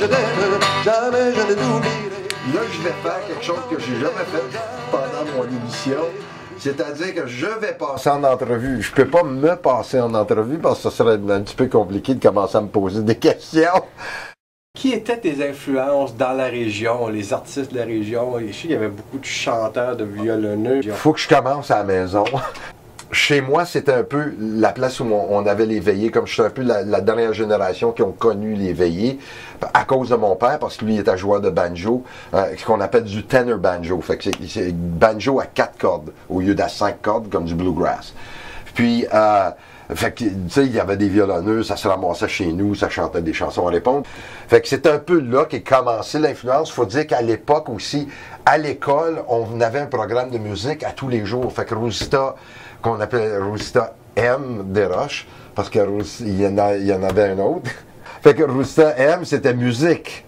je t'aime, jamais je ne t'oublierai. Là, je vais faire quelque chose que j'ai jamais fait pendant mon émission. C'est-à-dire que je vais passer en entrevue. Je peux pas me passer en entrevue parce que ce serait un petit peu compliqué de commencer à me poser des questions. Qui étaient tes influences dans la région, les artistes de la région? Je sais qu'il y avait beaucoup de chanteurs, de violonneux. Il faut que je commence à la maison. Chez moi, c'était un peu la place où on avait les veillées, comme je suis un peu la dernière génération qui ont connu les veillées, à cause de mon père, parce que lui était joueur de banjo, ce qu'on appelle du tenor banjo. Fait que c'est banjo à 4 cordes, au lieu d'à 5 cordes, comme du bluegrass. Puis, fait que, tu sais, il y avait des violonneux, ça se ramassait chez nous, ça chantait des chansons à l'époque. Fait que c'est un peu là qu'est commencé l'influence. Faut dire qu'à l'époque aussi, à l'école, on avait un programme de musique à tous les jours. Fait que Rosita, qu'on appelait Rosita M. Desroches, parce qu'il y en avait un autre. Fait que Rosita M, c'était musique.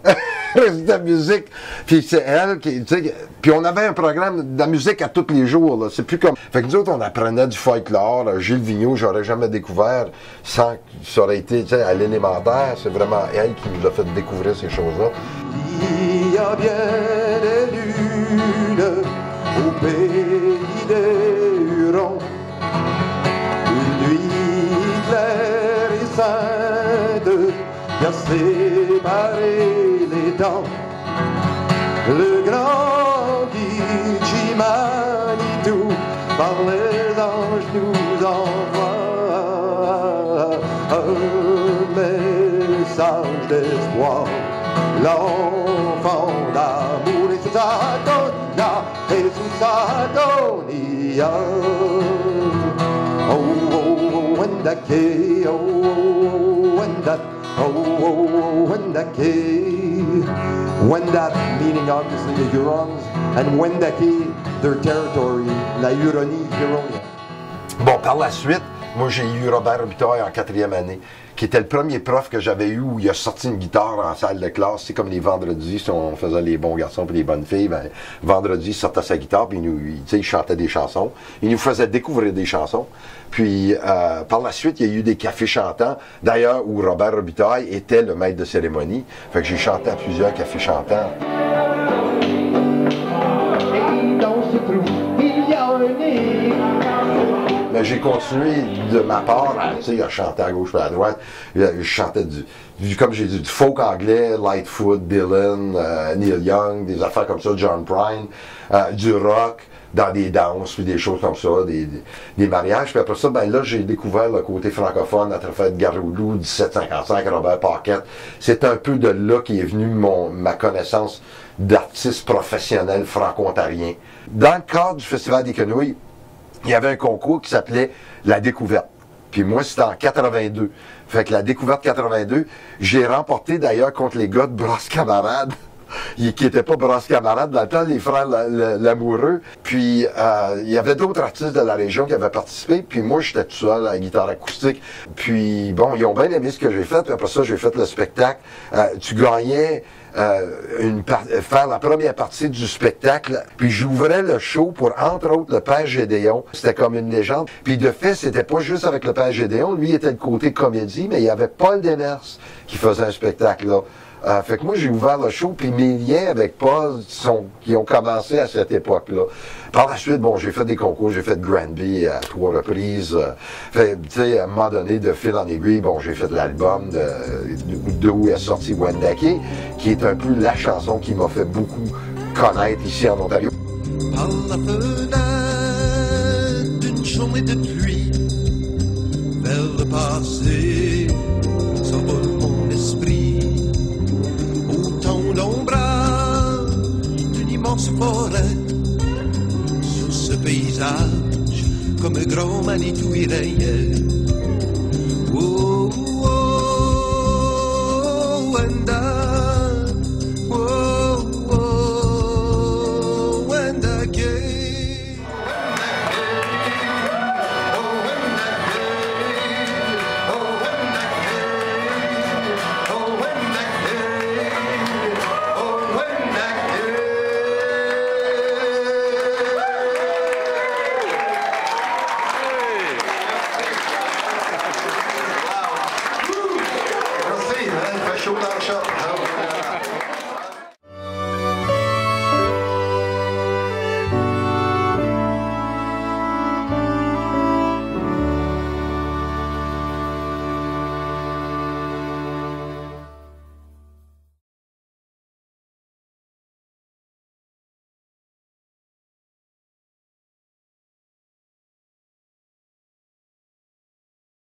C'était musique. Puis c'est elle qui, tu sais, puis on avait un programme de la musique à tous les jours, là. C'est plus comme... Fait que nous autres, on apprenait du folklore. Gilles Vigneault, j'aurais jamais découvert sans que ça aurait été, tu sais, à l'élémentaire. C'est vraiment elle qui nous a fait découvrir ces choses-là. Il y a bien des lunes au pays des Hurons. Une nuit claire et sainte qui a séparé les dents. Le grand Gigi Manitou par les anges nous envoie un message d'espoir. L'enfant d'amour est sous Adonia, est sous Adonia. Oh, oh, Wendake, oh, Wendat, oh, Wendake. Wendat meaning obviously the Hurons, and Wendake, their territory, la Huronie, Huronia. Bon, par la suite, moi j'ai eu Robert Robitaille en 4e année, qui était le premier prof que j'avais eu où il a sorti une guitare en salle de classe. C'est comme les vendredis, si on faisait les bons garçons et les bonnes filles, ben, vendredi, il sortait sa guitare, puis il chantait des chansons. Il nous faisait découvrir des chansons. Puis, par la suite, il y a eu des cafés chantants, d'ailleurs, où Robert Robitaille était le maître de cérémonie. Fait que j'ai chanté à plusieurs cafés chantants. Et dans ce trou, il y a un nid. Mais j'ai continué de ma part à chanter à gauche et à droite. Je chantais comme j'ai dit, du folk anglais, Lightfoot, Dylan, Neil Young, des affaires comme ça, John Prine, du rock, dans des danses, puis des choses comme ça, des mariages. Puis après ça, ben là, j'ai découvert le côté francophone à travers Garoulou, 1755, Robert Paquette. C'est un peu de là qu'est venue ma connaissance d'artiste professionnel franco-ontarien. Dans le cadre du Festival des Quenouilles, il y avait un concours qui s'appelait La Découverte. Puis moi, c'était en 82. Fait que la Découverte 82, j'ai remporté d'ailleurs contre les gars de Brosse Camarade, qui n'étaient pas Brosse Camarade dans le temps, les frères Lamoureux. Puis il y avait d'autres artistes de la région qui avaient participé. Puis moi, j'étais tout seul à la guitare acoustique. Puis bon, ils ont bien aimé ce que j'ai fait. Puis après ça, j'ai fait le spectacle. Tu gagnais... faire la première partie du spectacle, puis j'ouvrais le show pour, entre autres, le Père Gédéon. C'était comme une légende. Puis de fait, c'était pas juste avec le Père Gédéon, lui était le côté comédie, mais il y avait Paul Demers qui faisait un spectacle là. Fait que moi, j'ai ouvert le show, puis mes liens avec Paul qui ont commencé à cette époque-là. Par la suite, bon, j'ai fait des concours, j'ai fait Granby à 3 reprises. Tu sais, à un moment donné, de fil en aiguille, bon, j'ai fait l'album d'où est sorti Wendake, qui est un peu la chanson qui m'a fait beaucoup connaître ici en Ontario. Par la fenêtre d'une journée de pluie, vers le passé, s'envole mon esprit. Autant d'ombrage d'une immense forêt, sous ce paysage, comme un grand Manitou il régnait.